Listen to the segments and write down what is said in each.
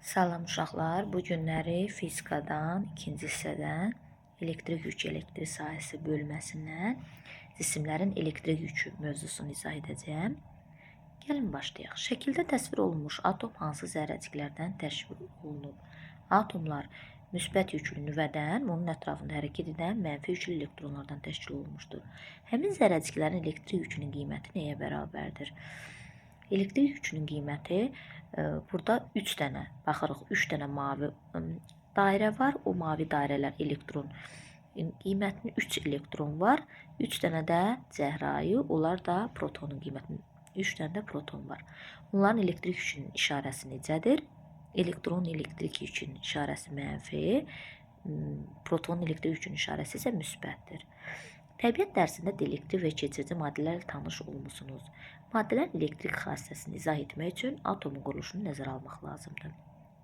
Salam uşaqlar, bu günləri fizikadan, ikinci hissədən elektrik yükü, elektrik sahəsi bölməsindən cisimlərin elektrik yükü mövzusunu izah edəcəyəm. Gəlin başlayaq. Şəkildə təsvir olunmuş atom hansı zərrəciklərdən təşkil olunub? Atomlar müsbət yüklü nüvədən, onun ətrafında hərəkət edən mənfi yüklü elektronlardan təşkil olunmuşdur. Həmin zərrəciklərin elektrik yükünün qiyməti nəyə bərabərdir? Elektrik yükünün qiyməti burada 3 dənə, baxırıq 3 dənə mavi dairə var. O mavi dairələr elektron qiymətinin 3 elektron var. 3 dənə də cəhrayı, onlar da protonun qiymətinin 3 dənə də proton var. Onların elektrik yükünün işarəsi necədir? Elektron elektrik yükünün işarəsi mənfi, protonun elektrik yükünün işarəsi isə müsbətdir. Təbiət dərsində dielektrik və keçirici maddələrlə tanış olmusunuz. Maddələrin elektrik xassəsini izah etmək üçün atomun quruluşunu nəzərə almaq lazımdır.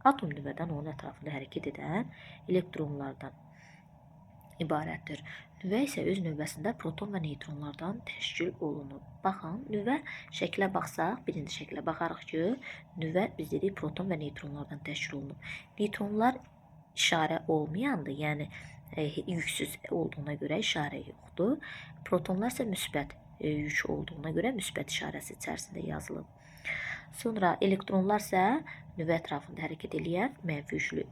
Atom nüvədən onun ətrafında hərəkət edən elektronlardan ibarətdir. Nüvə isə öz növbəsində proton və neutronlardan təşkil olunub. Baxın, nüvə şəklə baxsaq, birinci şəklə baxarıq ki, nüvə biz dedik proton və neutronlardan təşkil olunub. Neutronlar işarə olmayandır, yəni yüksüz olduğuna görə işarə yoxdur. Protonlar isə müsbət yük olduğuna görə müsbət işarəsi içərisində yazılıb. Sonra elektronlar isə nüvə ətrafında hərəkət edən mənfi yüklü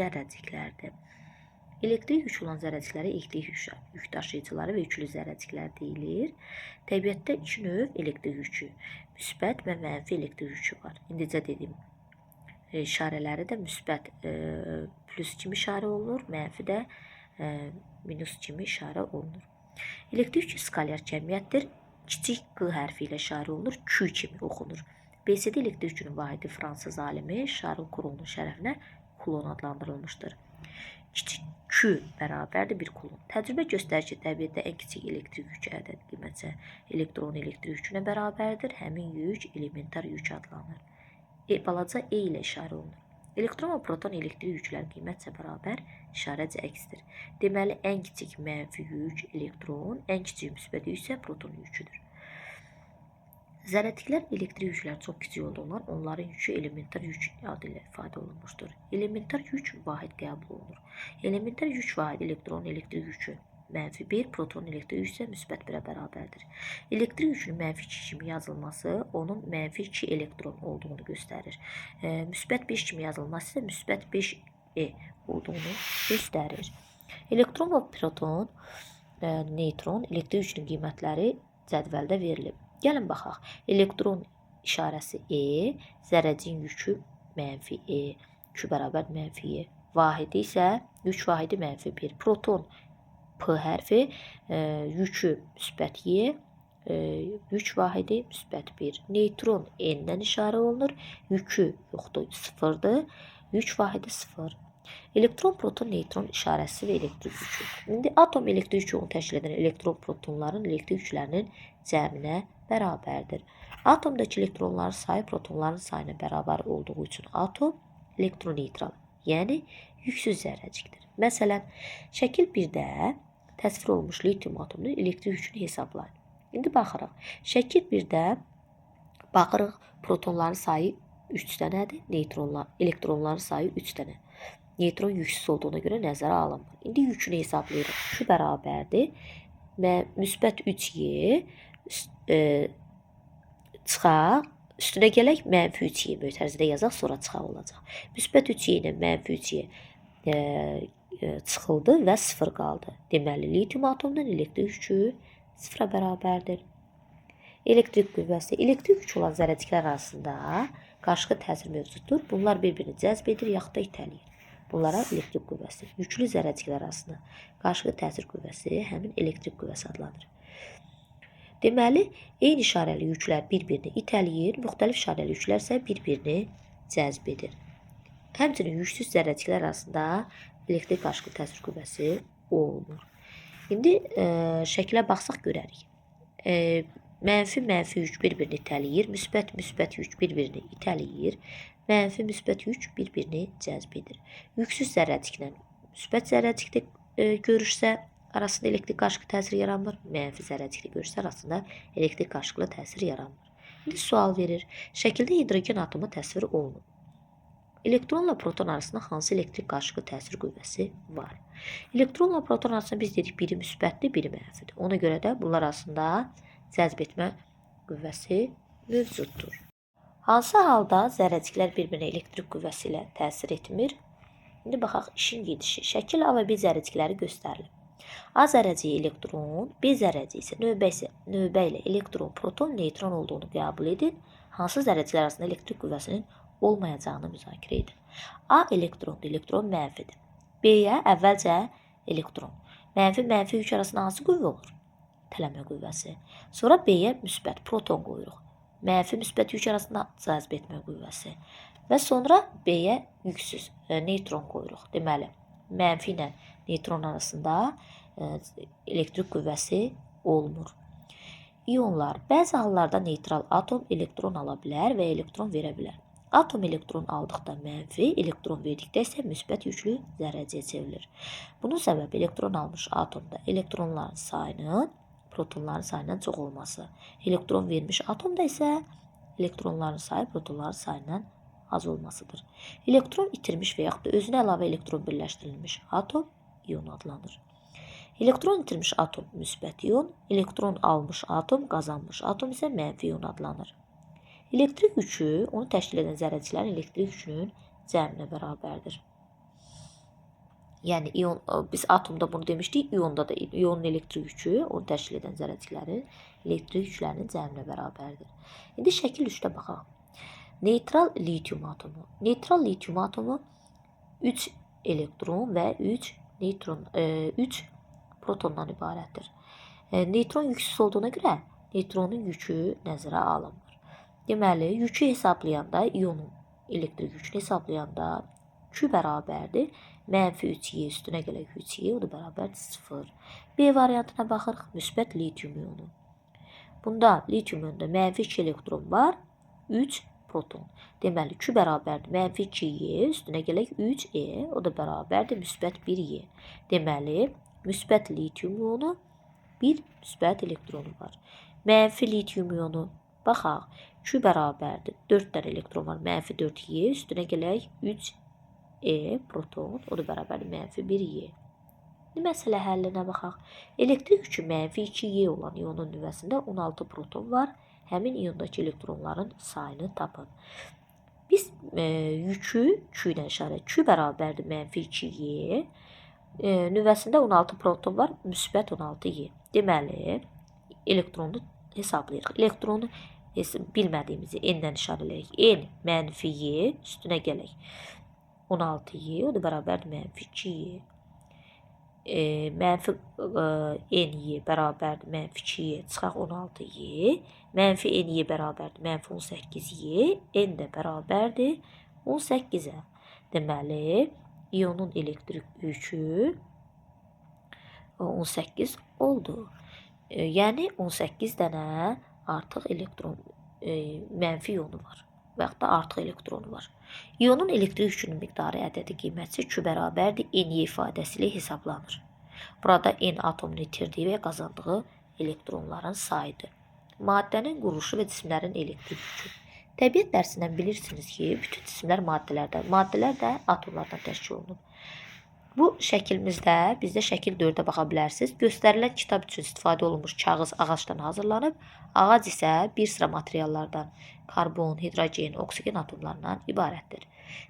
zərrəciklərdir. Elektrik yükü olan zərrəciklərə elektrik yük daşıyıcıları və yüklü zərrəciklər deyilir. Təbiətdə iki növ elektrik yükü, müsbət və mənfi elektrik yükü var. İndicə dedim. İşarələri də müsbət plus kimi işarə olunur, mənfi də minus kimi işarə olunur. Elektrik yükü skalyar cəmiyyətdir. Kiçik Q hərfi ilə işarə olunur, Q kimi oxunur. BCD elektrik yükünün vahidi fransız alimi Şarl Coulomb şərəfinə kulon adlandırılmışdır. Kiçik Q bərabərdir 1 kulon. Təcrübə göstərir ki, təbiətdə ən kiçik elektrik yükü ədəd qiymətcə elektron elektrik yükünə bərabərdir. Həmin yük elementar yük adlanır. Balaca E ilə işarə olunur. Elektron və proton elektrik yükləri qiymətcə bərabər, işarəcə əksdir. Deməli, ən kiçik mənfi yük elektron, ən kiçik müsbət yük isə proton yüküdür. Zərrəciklər elektrik yükləri çox kiçik olduğundan onların yükü elementar yük adı ilə ifadə olunmuşdur. Elementar yük vahid qəbul olunur. Elementar yük vahid elektron elektrik yükü mənfi 1, proton elektrik yükü isə müsbət 1-ə bərabərdir. Elektrik yükünün mənfi 2 kimi yazılması onun mənfi 2 elektron olduğunu göstərir. Müsbət 5 kimi yazılması isə müsbət 5E olduğunu göstərir. Elektron və proton, neutron elektrik yükünün qiymətləri cədvəldə verilib. Gəlin baxaq. Elektron işarəsi E, zərrəciyin yükü mənfi E, yükü bərabər mənfi E. Vahidi isə yük vahidi mənfi 1. Proton P hərfi, yükü müsbət Y, yük vahidi müsbət 1. Neutron N-dən işarə olunur, yükü yoxdur, 0-dır, yük vahidi 0. Elektron, proton, neutron işarəsi və elektrik yükü. İndi atom elektrik yükünü təşkil edən elektron protonların elektrik yüklərinin cəminə bərabərdir. Atomdakı elektronların sayı protonların sayına bərabər olduğu üçün atom elektroneytral, yəni yüksüz zərrəcikdir. Məsələn, şəkil 1-də təsvir olunmuş litium atomunun elektrik yükünü hesablayın. İndi baxırıq. Şəkil 1-də baxırıq protonların sayı 3 dənədir, elektronların sayı 3 dənə. Neutron yüksüz olduğuna görə nəzərə alınmır. İndi yükünü hesablayırıq. Yükü bərabərdir. Müsbət 3Y çıxaq. Üstünə gələk mənfi 3Y mötərizədə yazaq, sonra çıxaq olacaq. Müsbət 3Y ilə mənfi 3Y çıxıldı və 0 qaldı. Deməli, litium atomunun elektrik yükü 0-a bərabərdir. Elektrik qüvvəsi. Elektrik yükü olan zərrəciklər arasında qarşılıqlı təsir mövcuddur. Bunlar bir-birini cəzb edir, yaxud da itələyir. Bunlara elektrik qüvvəsi. Yüklü zərrəciklər arasında qarşılıqlı təsir qüvvəsi həmin elektrik qüvvəsi adlanır. Deməli, eyni işarəli yüklər bir-birini itələyir, müxtəlif işarəli yüklər isə bir-birini cəzb edir. Həmçinin yüksüz zərrəciklər arasında elektrik qarşılıqlı təsir qüvvəsi olmur. İndi şəklə baxsaq görərik. Mənfi yük bir-birini itələyir, müsbət yük bir-birini itələyir, mənfi-müsbət yük bir-birini cəzb edir. Yüksüz zərrəciklə müsbət zərrəcikdə görüşsə, arasında elektrik qarşılıqlı təsir yaranmır, mənfi zərrəciklə görüşsə, arasında elektrik qarşılıqlı təsir yaranmır. İndi sual verir. Şəkildə hidrogen atomu təsvir olunub. elektronla proton arasında hansı elektrik qarşılıqlı təsir qüvvəsi var? Elektronla proton arasında biz dedik biri müsbətdir, biri mənfidir. Ona görə də bunlar arasında cəzb etmə qüvvəsi mövcuddur. Hansı halda zərrəciklər bir-birinə elektrik qüvvəsi ilə təsir etmir? İndi baxaq işin gedişi. Şəkil A və B zərrəcikləri göstərilir. A zərrəciyi elektron, B zərrəciyi isə növbə ilə elektron, proton, neytron olduğunu qəbul edin. Hansı zərrəciklər arasında elektrik qüvvəsinin olmayacağını müzakirə edin. A elektrondur, elektron mənfidir. B-yə əvvəlcə elektron. Mənfi yük arasında hansı qüvvə olur? Tələmə qüvvəsi. Sonra B-yə müsbət, proton qoyuruq. Mənfi müsbət yük arasında cəzb etmə qüvvəsi. Və sonra B-yə yüksüz, neytron qoyuruq. Deməli, mənfi ilə neytron arasında elektrik qüvvəsi olmur. İyonlar. Bəzi hallarda neytral atom elektron ala bilər və elektron verə bilər. Atom elektron aldıqda mənfi, elektron verdikdə isə müsbət yüklü zərrəciyə çevrilir. Bunun səbəbi elektron almış atomda elektronların sayının protonların sayından çox olması. Elektron vermiş atomda isə elektronların sayı protonların sayından az olmasıdır. Elektron itirmiş və yaxud da özünə əlavə elektron birləşdirilmiş atom iyon adlanır. Elektron itirmiş atom müsbət iyon, elektron almış atom, qazanmış atom isə mənfi iyon adlanır. Elektrik yükü onu təşkil edən zərrəciklərin elektrik yükünün cəminə bərabərdir. Yəni biz atomda bunu demişdik, iyonda da iyonun elektrik yükü onu təşkil edən zərrəciklərin elektrik yüklərinin cəminə bərabərdir. İndi şəkil 3-də baxaq. Neytral litium atomu. Neytral litium atomu 3 elektron və 3 protondan ibarətdir. Neytron yüksüz olduğuna görə neytronun yükü nəzərə alınmır. Deməli, yükü hesablayanda, iyonun elektrik yükünü hesablayanda Q bərabərdir. Mənfi 3y üstünə gələk 3y, o da bərabərdir 0. B variantına baxırıq, müsbət litium iyonu. Bunda litium iyonunda mənfi 2 elektron var, 3 proton. Deməli, Q bərabərdir mənfi 2y, üstünə gələk 3e, o da bərabərdir müsbət 1y. Deməli, müsbət litium iyonu bir müsbət elektronu var. Mənfi litium iyonu, baxaq, Q bərabərdir 4 dənə elektron var, mənfi 4y, üstünə gələk 3e proton, o da bərabərdir mənfi 1y. Məsələ həllinə baxaq. Elektrik yükü mənfi 2y olan iyonun nüvəsində 16 proton var. Həmin iyondakı elektronların sayını tapın. Biz yükü Q ilə işarə. Q bərabərdir mənfi 2y. Nüvəsində 16 proton var, müsbət 16y. Deməli, elektronu hesablayırıq. Elektronu bilmədiyimizi n-dən işarələyək. N mənfi y, üstünə gələk 16y, o da bərabərdir mənfi 2y. Mənfi ny bərabərdir mənfi 2y, çıxaq 16y. Mənfi ny bərabərdir mənfi 18y, n də bərabərdir 18-ə. Deməli, iyonun elektrik yükü 18 oldu. Yəni 18 dənə artıq elektron, mənfi iyonu var və yaxud da artıq elektronu var. İyonun elektrik yükünün miqdarı ədədi qiyməti Q bərabərdir ny ifadəsi ilə hesablanır. Burada n atomun itirdiyi və qazandığı elektronların sayıdır. Maddənin quruluşu və cisimlərin elektrik yükü. Təbiət dərsindən bilirsiniz ki, bütün cisimlər maddələr də atomlardan təşkil olunub. Bu şəklimizdə, bizdə şəkil 4-ə baxa bilərsiniz. Göstərilən kitab üçün istifadə olunmuş kağız ağacdan hazırlanıb. Ağac isə bir sıra materiallardan, karbon, hidrogen, oksigen atomlarından ibarətdir.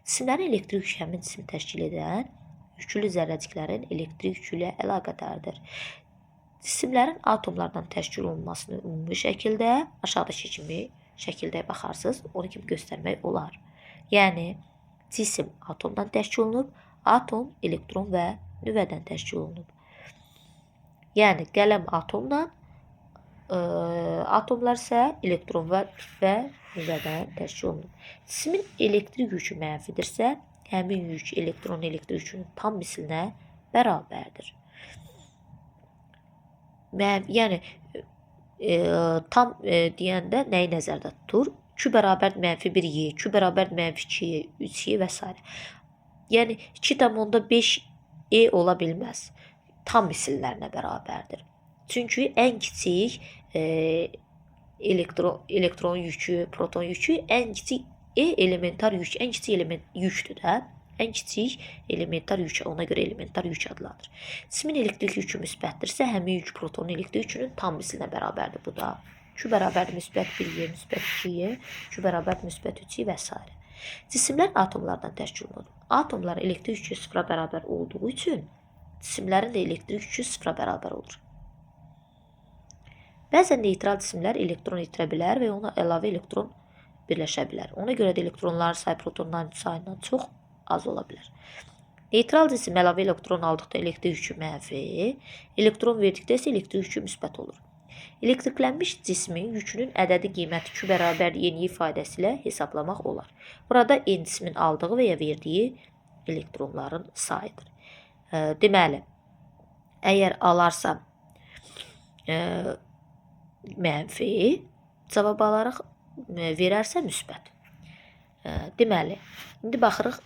Cisimlərin elektrik yükü həmin cismi təşkil edən yüklü zərrəciklərin elektrik yükü ilə əlaqədardır. Cisimlərin atomlardan təşkil olunmasını ümumi şəkildə aşağıdakı kimi şəkildə baxarsınız, onu kimi göstərmək olar. Yəni, cisim atomdan təşkil olunub, atom, elektron və nüvədən təşkil olunub. Yəni, qələm atomla, atomlar isə elektron və nüvədən təşkil olunub. Cismin elektrik yükü mənfidirsə, həmin yük elektron elektrik yükünün tam mislinə bərabərdir. Yəni, tam deyəndə nəyi nəzərdə tutur? Q bərabərdir mənfi 1y, Q bərabərdir mənfi 2y, 3y və s. Yəni, 2,5e ola bilməz. Tam misillərinə bərabərdir. Çünki ən kiçik elektron yükü, proton yükü ən kiçik elementar yük, ən kiçik element yükdür də. Ən kiçik elementar yük, ona görə elementar yük adlanır. Cismin elektrik yükü müsbətdirsə, həmin yük protonun elektrik yükünün tam misilinə bərabərdir bu da. Q bərabərdir müsbət 1Y, müsbət 2Y, Q bərabərdir müsbət 3Y və s. Cisimlər atomlardan təşkil olunur. Atomların elektrik yükü sıfıra bərabər olduğu üçün cisimlərin də elektrik yükü sıfıra bərabər olur. Bəzən neytral cisimlər elektron itirə bilər və ona əlavə elektron birləşə bilər. Ona görə də elektronların sayı protonların sayından çox az ola bilər. Neytral cisim əlavə elektron aldıqda elektrik yükü mənfi, elektron verdikdə isə elektrik yükü müsbət olur. Elektriklənmiş cismin yükünün ədədi qiyməti Q bərabər yeni ifadəsilə hesablamaq olar. Burada N cismin aldığı və ya verdiyi elektronların sayıdır. Deməli, əgər alarsam mənfi, cavab alaraq verərsə müsbət. Deməli, indi baxırıq,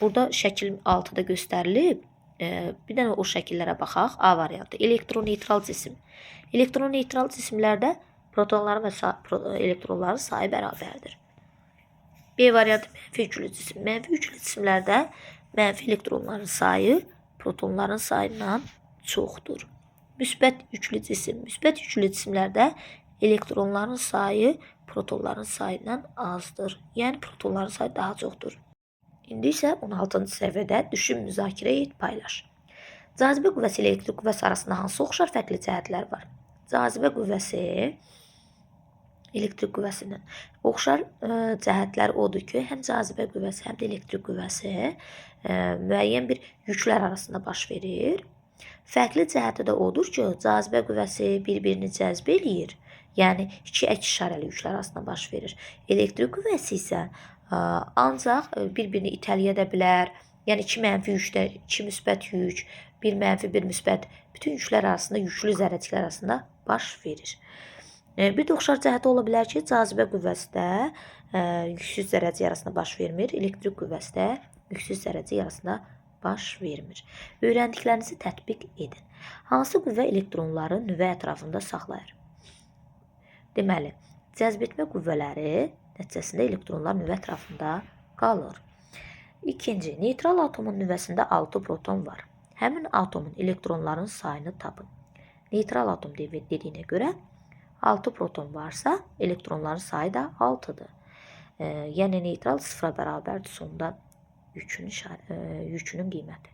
burada şəkil 6-da göstərilib. Bir dənə o şəkillərə baxaq. A variantı, elektron-neytral cisim. Elektron-neytral cisimlərdə protonların və elektronların sayı bərabərdir. B variantı, mənfi yüklü cisim. Mənfi yüklü cisimlərdə mənfi elektronların sayı protonların sayından çoxdur. Müsbət yüklü cisim. Müsbət yüklü cisimlərdə elektronların sayı protonların sayından azdır. Yəni protonların sayı daha çoxdur. İndi isə 16-cı səviyyədə düşün, müzakirə et, paylaş. Cazibə qüvvəsi ilə elektrik qüvvəsi arasında hansı oxşar fərqli cəhətlər var? Cazibə qüvvəsi elektrik qüvvəsinin oxşar cəhətləri odur ki, həm cazibə qüvvəsi, həm də elektrik qüvvəsi müəyyən bir yüklər arasında baş verir. Fərqli cəhəti də odur ki, cazibə qüvvəsi bir-birini cəzb eləyir. Yəni, iki əks işarəli yüklər arasında baş verir. Elektrik qüvvəsi isə ancaq bir-birini itələyə də bilər. Yəni, iki mənfi yükdə, iki müsbət yük, bir mənfi, bir müsbət, bütün yüklər arasında, yüklü zərrəciklər arasında baş verir. Bir də oxşar cəhəti ola bilər ki, cazibə qüvvəsi də yüksüz zərrəcik arasında baş vermir, elektrik qüvvəsi də yüksüz zərrəcik arasında baş vermir. Öyrəndiklərinizi tətbiq edin. Hansı qüvvə elektronları nüvə ətrafında saxlayır? Deməli, cəzb etmə qüvvələri nəticəsində elektronlar nüvə ətrafında qalır. İkinci, neytral atomun nüvəsində 6 proton var. Həmin atomun elektronların sayını tapın. Neytral atom dediyinə görə 6 proton varsa, elektronların sayı da 6-dır. Yəni, neytral sıfıra bərabərdir sonda yükünün qiyməti.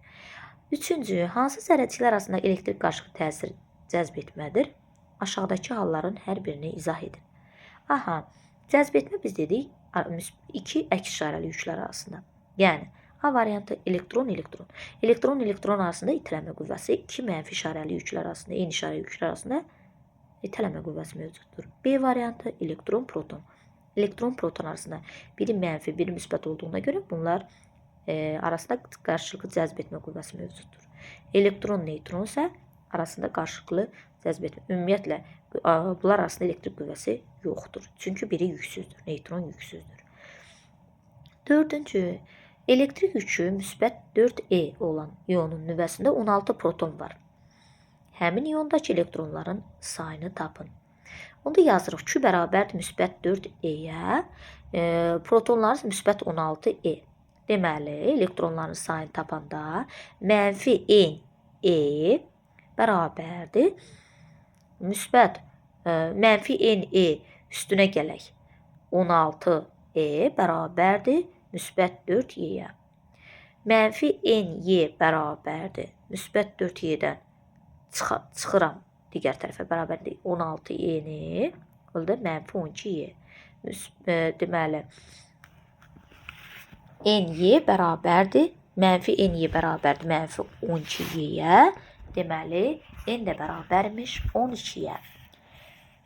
Üçüncü, hansı zərrəciklər arasında elektrik qarşılıqlı təsir cəzb etmədir? Aşağıdakı halların hər birini izah edin. Aha, cəzb etmə biz dedik, iki əks işarəli yüklər arasında. Yəni, A variantı elektron-elektron. Elektron-elektron arasında itələmə qüvvəsi, iki mənfi işarəli yüklər arasında, eyni işarəli yüklər arasında itələmə qüvvəsi mövcuddur. B variantı elektron-proton. Elektron-proton arasında biri mənfi, biri müsbət olduğuna görə bunlar arasında qarşılıqlı cəzb etmə qüvvəsi mövcuddur. Elektron-neytron isə arasında qarşılıqlı cəzb etmə. Ümumiyyətlə, bunlar arasında elektrik qüvvəsi yoxdur. Çünki biri yüksüzdür, neytron yüksüzdür. Dördüncü, elektrik yükü müsbət 4E olan ionun nüvəsində 16 proton var. Həmin iondakı elektronların sayını tapın. Onda yazırıq Q bərabərdir müsbət 4E-yə, protonların müsbət 16E. Deməli, elektronların sayını tapanda mənfi N-E bərabərdir müsbət mənfi N-E üstünə gələk 16E bərabərdir müsbət 4Y-yə. Mənfi N-Y bərabərdir müsbət 4Y-dən çıxıram digər tərəfə bərabərdir 16Y-ni, mənfi 12Y. Deməli, N-Y bərabərdir, mənfi N-Y bərabərdir mənfi 12Y-yə. Deməli, N də bərabərmiş 12-yə.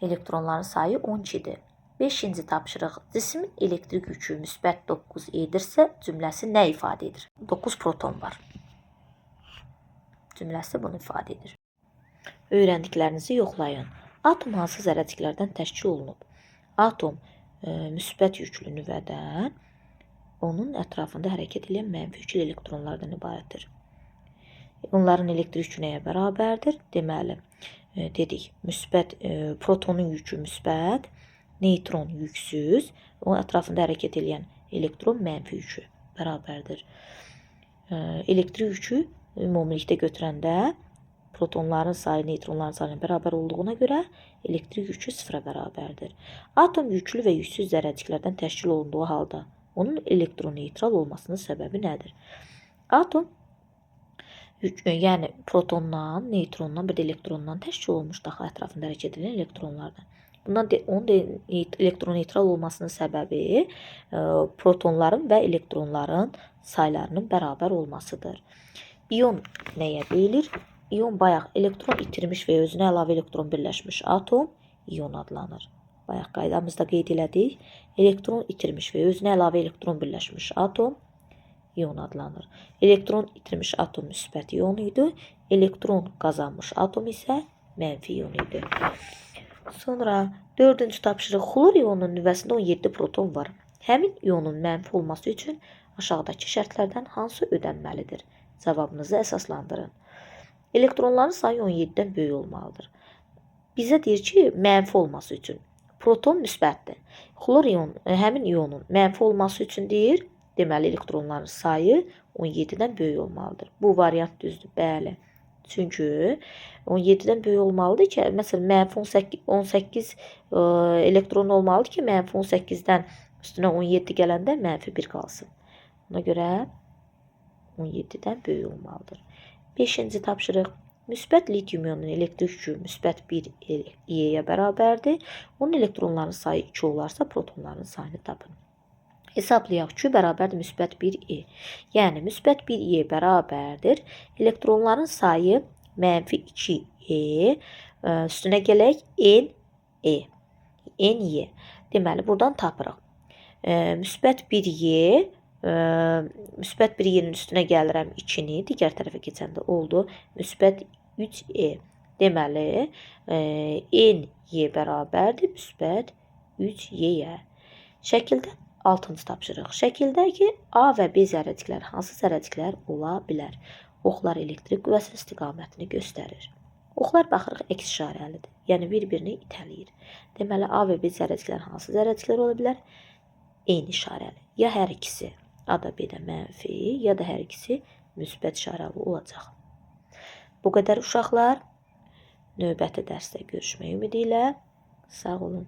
Elektronların sayı 12-dir. 5-ci tapşırıq. Cismin elektrik yükü müsbət 9E-dirsə, cümləsi nə ifadə edir? 9 proton var. Cümləsi bunu ifadə edir. Öyrəndiklərinizi yoxlayın. Atom hansı zərrəciklərdən təşkil olunub? Atom müsbət yüklü nüvədən onun ətrafında hərəkət edən mənfi yüklü elektronlardan ibarətdir. Onların elektrik yükü nəyə bərabərdir? Deməli, dedik, protonun yükü müsbət, neytron yüksüz, onun ətrafında hərəkət edən elektron mənfi yükü bərabərdir. Elektrik yükü ümumilikdə götürəndə protonların sayı neytronların sayına bərabər olduğuna görə elektrik yükü sıfıra bərabərdir. Atom yüklü və yüksüz zərrəciklərdən təşkil olunduğu halda onun elektroneytral olmasının səbəbi nədir? Atom yəni protondan, neytrondan, bir də elektrondan təşkil olmuş daxil ətrafında hərəkət edən elektronlardan. Onun elektroneytral olmasının səbəbi protonların və elektronların saylarının bərabər olmasıdır. İyon nəyə deyilir? İyon bayaq elektron itirmiş və özünə əlavə elektron birləşmiş atom iyon adlanır. Bayaq qaydamızda qeyd elədik. Elektron itirmiş və özünə əlavə elektron birləşmiş atom iyon adlanır. Elektron itirmiş atom müsbət iyon idi. Elektron qazanmış atom isə mənfi iyon idi. Sonra 4-cü tapşırıq. Xlor iyonunun nüvəsində 17 proton var. Həmin iyonun mənfi olması üçün aşağıdakı şərtlərdən hansı ödənməlidir? Cavabınızı əsaslandırın. Elektronların sayı 17-dən böyük olmalıdır. Bizə deyir ki, mənfi olması üçün proton müsbətdir. Xlor həmin iyonun mənfi olması üçün deyir, deməli elektronların sayı 17-dən böyük olmalıdır. Bu variant düzdür, bəli. Çünki 17-dən böyük olmalıdır ki, məsələn, mənfi 18 elektron olmalıdır ki, mənfi 18-dən üstünə 17 gələndə mənfi 1 qalsın. Ona görə 17-dən böyük olmalıdır. 5-ci tapşırıq. Müsbət lityum iyonunun elektrik yükü müsbət 1 E-yə bərabərdir. Onun elektronların sayı 2 olarsa protonların sayını tapın. Hesablayaq. Q bərabərdir müsbət 1 E. Yəni müsbət 1 E bərabərdir. Elektronların sayı mənfi 2 E. Üstünə gələk N-E. N-E. Deməli, buradan tapırıq. Müsbət 1 E. Müsbət 1 E-nin üstünə gəlirəm 2-ni. Digər tərəfə keçəndə oldu. Müsbət 3 E. Deməli, N-E bərabərdir müsbət 3 E-yə. Şəkildə 6-cı tapşırıq. Şəkildəki A və B zərrəciklər hansı zərrəciklər ola bilər? Oxlar elektrik qüvvəsinin istiqamətini göstərir. Oxlar baxırıq əks işarəlidir. Yəni bir-birini itələyir. Deməli, A və B zərrəciklər hansı zərrəciklər ola bilər? Eyni işarəli. Ya hər ikisi A da B də mənfi, ya da hər ikisi müsbət işarəli olacaq. Bu qədər uşaqlar. Növbəti dərsdə görüşmək ümidi ilə. Sağ olun.